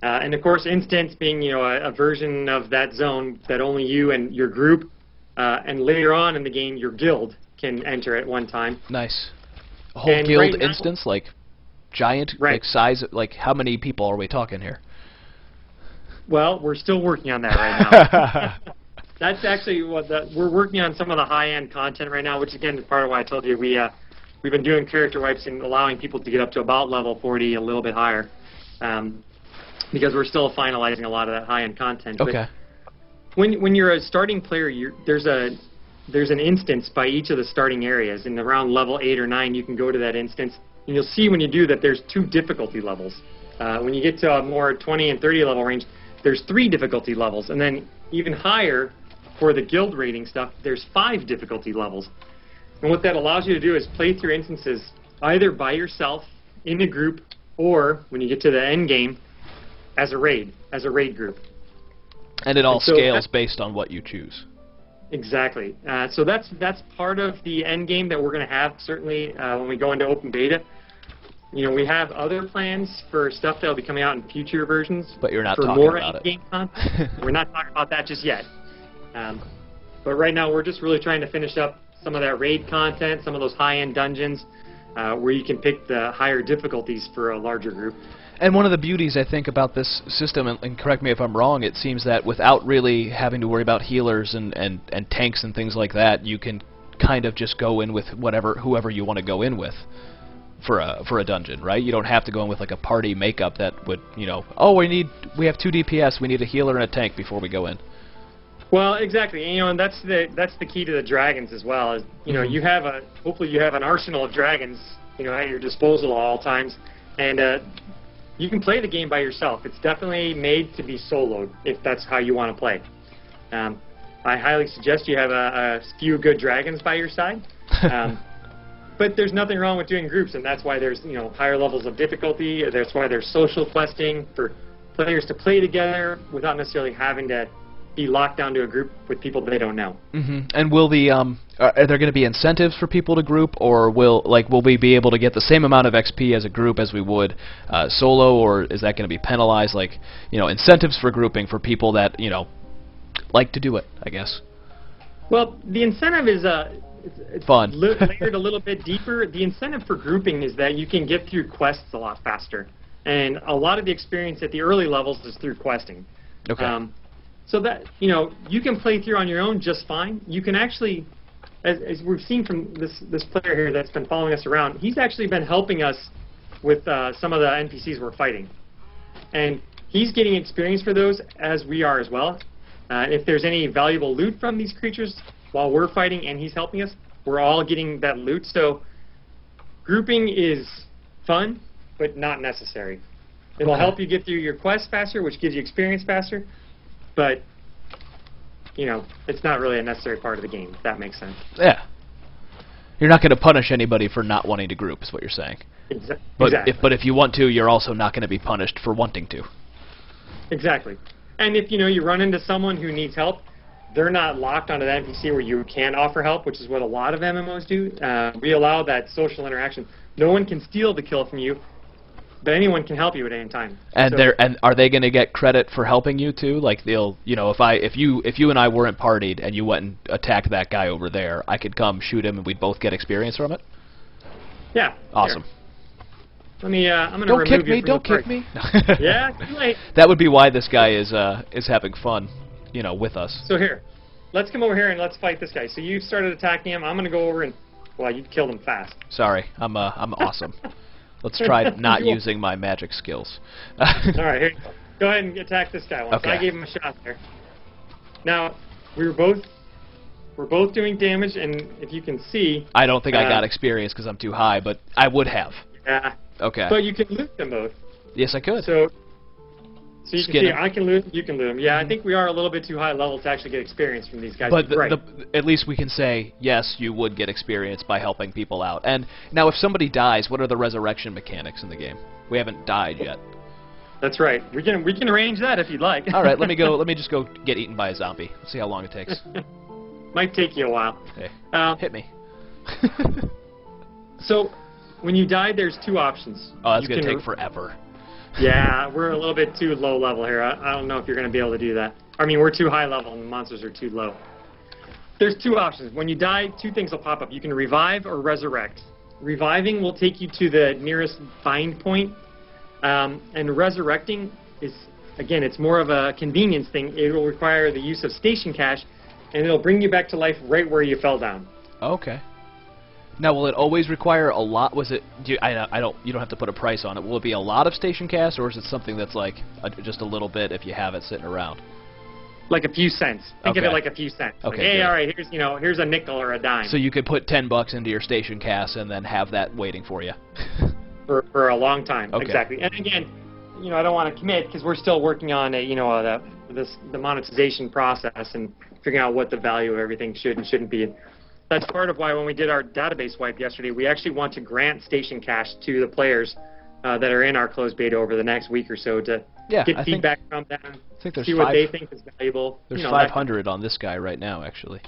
And of course, instance being a version of that zone that only you and your group, and later on in the game your guild can enter at one time. Nice. A whole guild instance, like giant, like size, like how many people are we talking here? Well, we're still working on that right now. That's actually we're working on some of the high-end content right now, which again is part of why I told you we've been doing character wipes and allowing people to get up to about level 40, a little bit higher, because we're still finalizing a lot of that high-end content. Okay. But when you're a starting player, there's an instance by each of the starting areas, and around level 8 or 9 you can go to that instance, and you'll see when you do that there's 2 difficulty levels. When you get to a more 20 and 30 level range, there's 3 difficulty levels, and then even higher for the guild rating stuff, there's 5 difficulty levels. And what that allows you to do is play through instances either by yourself, in a group, or when you get to the end game, as a raid group. And it all scales based on what you choose. Exactly. So that's part of the end game that we're going to have certainly when we go into open beta. We have other plans for stuff that will be coming out in future versions. But you're not for talking more about end game content. We're not talking about that just yet. But right now we're just really trying to finish up some of that raid content, some of those high-end dungeons where you can pick the higher difficulties for a larger group. And one of the beauties, I think, about this system, and correct me if I'm wrong, it seems that without really having to worry about healers and tanks and things like that, you can kind of just go in with whoever you want to go in with for a dungeon, right? You don't have to go in with like a party makeup that would, we have 2 DPS, we need a healer and a tank before we go in. Well, exactly, and that's the key to the dragons as well. Is hopefully you have an arsenal of dragons, at your disposal at all times, and you can play the game by yourself. It's definitely made to be soloed if that's how you want to play. I highly suggest you have a few good dragons by your side. But there's nothing wrong with doing groups, and that's why there's higher levels of difficulty. That's why there's social questing for players to play together without necessarily having to be locked down to a group with people they don't know. And will are there going to be incentives for people to group, or will we be able to get the same amount of XP as a group as we would solo, or is that going to be penalized? Incentives for grouping for people that like to do it, I guess. Well, the incentive is it's fun. Layered a little bit deeper. The incentive for grouping is that you can get through quests a lot faster, and a lot of the experience at the early levels is through questing. Okay. So that, you can play through on your own just fine. You can actually, as we've seen from this player here that's been following us around, he's actually been helping us with some of the NPCs we're fighting. And he's getting experience for those as we are as well. If there's any valuable loot from these creatures while we're fighting and he's helping us, we're all getting that loot. So grouping is fun, but not necessary. It'll help you get through your quest faster, which gives you experience faster. But, it's not really a necessary part of the game, if that makes sense. Yeah. You're not going to punish anybody for not wanting to group, is what you're saying. Exactly. But if you want to, you're also not going to be punished for wanting to. Exactly. And if, you run into someone who needs help, they're not locked onto that NPC where you can offer help, which is what a lot of MMOs do. We allow that social interaction. No one can steal the kill from you, but anyone can help you at any time. And so, and are they going to get credit for helping you too? Like they'll, you know, if you and I weren't partied and you went and attacked that guy over there, I could come shoot him and we'd both get experience from it. Yeah. Awesome. Here. Let me. I'm gonna remove you from the Don't kick me. Yeah, too late. That would be why this guy is having fun, you know, with us. So here, let's come over here and let's fight this guy. So you started attacking him. I'm gonna go over and, well, you killed him fast. Sorry, I'm awesome. Let's try not using my magic skills. All right, here you go. Go ahead and attack this guy once. Okay. I gave him a shot there. Now we're both doing damage, and if you can see, I don't think I got experience because I'm too high, but I would have. Yeah. Okay. But you can loot them both. Yes, I could. So you can see, him. I can loot, you can loot them. Yeah, I think we are a little bit too high level to actually get experience from these guys. But right. at least we can say, yes, you would get experience by helping people out. And now if somebody dies, what are the resurrection mechanics in the game? We haven't died yet. That's right. We can arrange that if you'd like. All right, let me just go get eaten by a zombie. Let's see how long it takes. Might take you a while. Hey, hit me. So when you die, there's two options. Oh, that's going to take forever. Yeah, we're a little bit too low level here. I don't know if you're going to be able to do that. I mean, we're too high level and the monsters are too low. There's two options. When you die, two things will pop up. You can revive or resurrect. Reviving will take you to the nearest bind point. And resurrecting is, again, it's more of a convenience thing. It will require the use of station cash, and it'll bring you back to life right where you fell down. Okay. Now, will it always require a lot? Was it? You don't have to put a price on it. Will it be a lot of station cash, or is it something that's like just a little bit if you have it sitting around? Like a few cents. Think of it like a few cents. Okay. Like, hey, all right, here's a nickel or a dime. So you could put $10 into your station cash and then have that waiting for you. for a long time. Okay. Exactly. And again, I don't want to commit because we're still working on the monetization process and figuring out what the value of everything should and shouldn't be. And that's part of why when we did our database wipe yesterday, we actually want to grant station cash to the players that are in our closed beta over the next week or so to get feedback from them, see what they think is valuable. There's 500 on this guy right now, actually.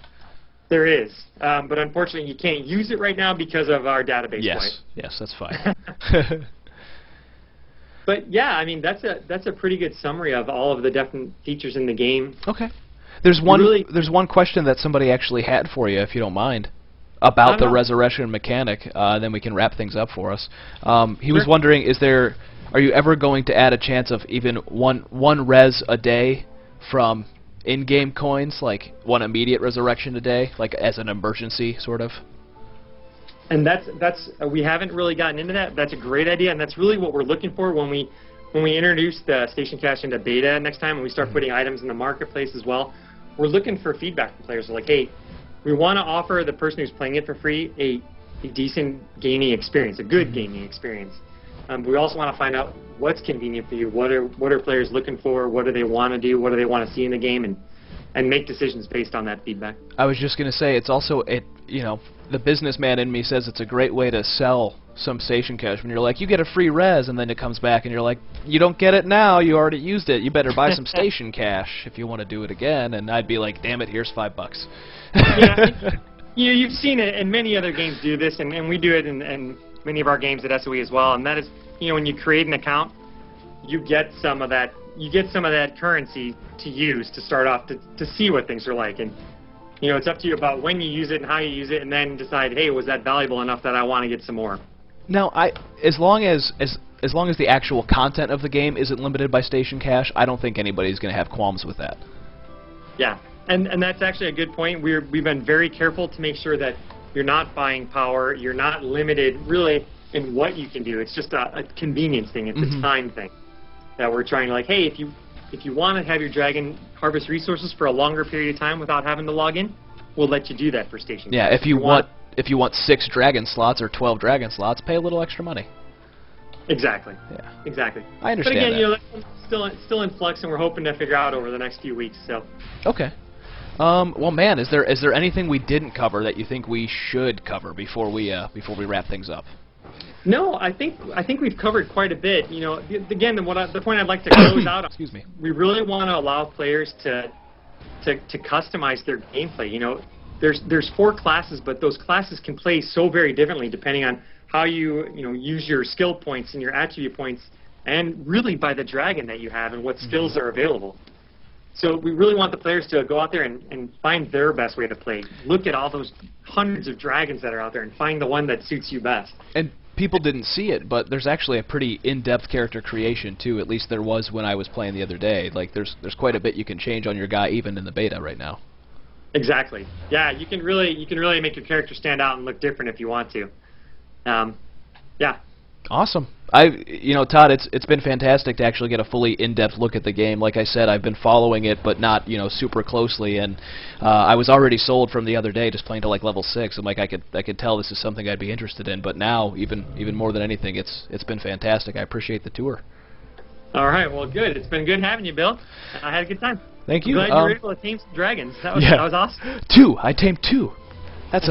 There is, but unfortunately you can't use it right now because of our database wipe. Yes, that's fine. But yeah, I mean that's a pretty good summary of all of the different features in the game. Okay. There's one question that somebody actually had for you, if you don't mind, about the resurrection mechanic. Then we can wrap things up for us. He was wondering, are you ever going to add a chance of even one res a day from in-game coins, like one immediate resurrection a day, like as an emergency, sort of? And that's we haven't really gotten into that. That's a great idea, and that's really what we're looking for when we introduce the station cash into beta next time, and we start putting items in the marketplace as well. We're looking for feedback from players. Like, hey, we want to offer the person who's playing it for free a decent gaming experience, a good gaming experience. We also want to find out what's convenient for you. What are players looking for? What do they want to do? What do they want to see in the game? And make decisions based on that feedback. I was just going to say, it's also, the businessman in me says it's a great way to sell some station cash when you're like, you get a free res, and then it comes back and you're like, you don't get it now, you already used it, you better buy some station cash if you want to do it again. And I'd be like, damn it, here's $5. Yeah, you've seen it, and many other games do this, and we do it in many of our games at SOE as well. And that is, when you create an account, you get some of that currency to use to start off to see what things are like. And it's up to you about when you use it and how you use it, and then decide, hey, was that valuable enough that I want to get some more? Now, as long as the actual content of the game isn't limited by station cash, I don't think anybody's going to have qualms with that. Yeah, and that's actually a good point. We've been very careful to make sure that you're not buying power, you're not limited really in what you can do. It's just a convenience thing. It's a time thing that we're trying to, like, hey, if you want to have your dragon harvest resources for a longer period of time without having to log in, we'll let you do that for station. Yeah, if you want 6 dragon slots or 12 dragon slots, pay a little extra money. Exactly. Yeah. Exactly. I understand. But again, that. that's still in flux, and we're hoping to figure out over the next few weeks. So. Okay. Well, man, is there anything we didn't cover that you think we should cover before we wrap things up? No, I think we've covered quite a bit. Again, the point I'd like to close out on. Excuse me. We really want to allow players to to customize their gameplay. You know, there's 4 classes, but those classes can play so very differently depending on how you use your skill points and your attribute points, and really by the dragon that you have and what skills are available. So we really want the players to go out there and find their best way to play. Look at all those hundreds of dragons that are out there and find the one that suits you best. And people didn't see it, but there's actually a pretty in-depth character creation too. At least there was when I was playing the other day. Like there's quite a bit you can change on your guy even in the beta right now. Exactly. Yeah, you can really make your character stand out and look different if you want to. Yeah. Awesome. Todd, it's been fantastic to actually get a fully in-depth look at the game. Like I said, I've been following it, but not super closely. And I was already sold from the other day, just playing to like level 6. I'm like, I could tell this is something I'd be interested in. But now, even more than anything, it's been fantastic. I appreciate the tour. All right. Well, good. It's been good having you, Bill. I had a good time. Thank you. I'm glad you were able to tame some dragons. That was awesome. 2. I tamed 2. That's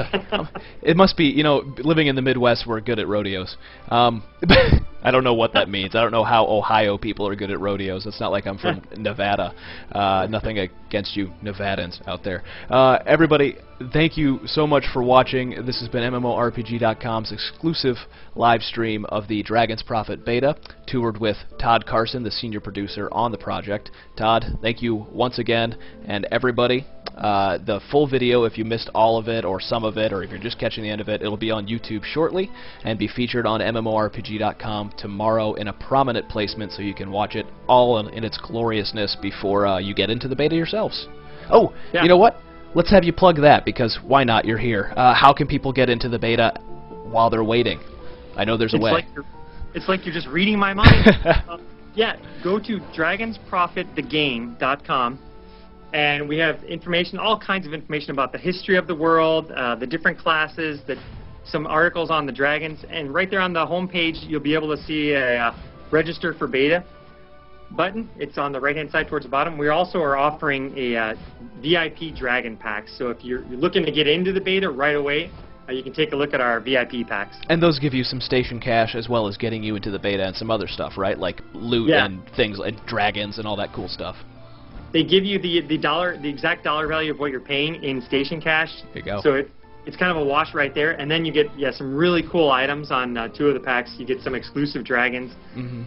it must be, living in the Midwest, we're good at rodeos. I don't know what that means. I don't know how Ohio people are good at rodeos. It's not like I'm from Nevada. Nothing against you Nevadans out there. Everybody, thank you so much for watching. This has been MMORPG.com's exclusive live stream of the Dragon's Prophet beta, toured with Todd Carson, the senior producer on the project. Todd, thank you once again, and everybody. The full video, if you missed all of it or some of it, or if you're just catching the end of it, it'll be on YouTube shortly and be featured on MMORPG.com tomorrow in a prominent placement, so you can watch it all in its gloriousness before you get into the beta yourselves. Oh, yeah. You know what? Let's have you plug that, because why not? You're here. How can people get into the beta while they're waiting? I know there's a way. It's like you're just reading my mind. Yeah, go to dragonsprofitthegame.com. And we have information, all kinds of information about the history of the world, the different classes, some articles on the dragons. And right there on the home page, you'll be able to see a register for beta button. It's on the right-hand side towards the bottom. We also are offering a VIP dragon pack. So if you're looking to get into the beta right away, you can take a look at our VIP packs. And those give you some station cash as well as getting you into the beta and some other stuff, right? Like loot and things like dragons and all that cool stuff. They give you the exact dollar value of what you're paying in station cash. There you go. So it's kind of a wash right there, and then you get some really cool items on 2 of the packs. You get some exclusive dragons,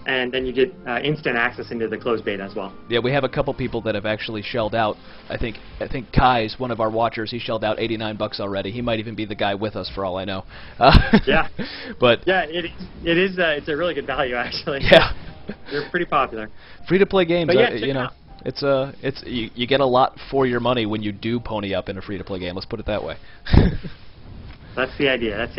and then you get instant access into the closed beta as well. Yeah, we have a couple people that have actually shelled out. I think Kai's one of our watchers. He shelled out $89 already. He might even be the guy with us for all I know. Yeah, but yeah, it's a really good value actually. Yeah, they're pretty popular. Free-to-play games, but yeah, you get a lot for your money when you do pony up in a free-to-play game. Let's put it that way. That's the idea.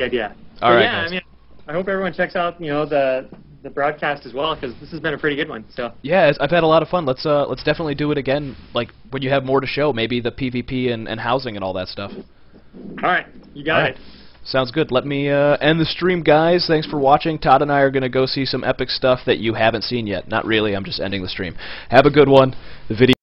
All right, yeah, guys. I hope everyone checks out the broadcast as well, because this has been a pretty good one. So yeah, I've had a lot of fun. Let's definitely do it again. Like when you have more to show, maybe the PvP and housing and all that stuff. All right, you got it. Sounds good. Let me end the stream, guys. Thanks for watching. Todd and I are going to go see some epic stuff that you haven't seen yet. Not really. I'm just ending the stream. Have a good one. The video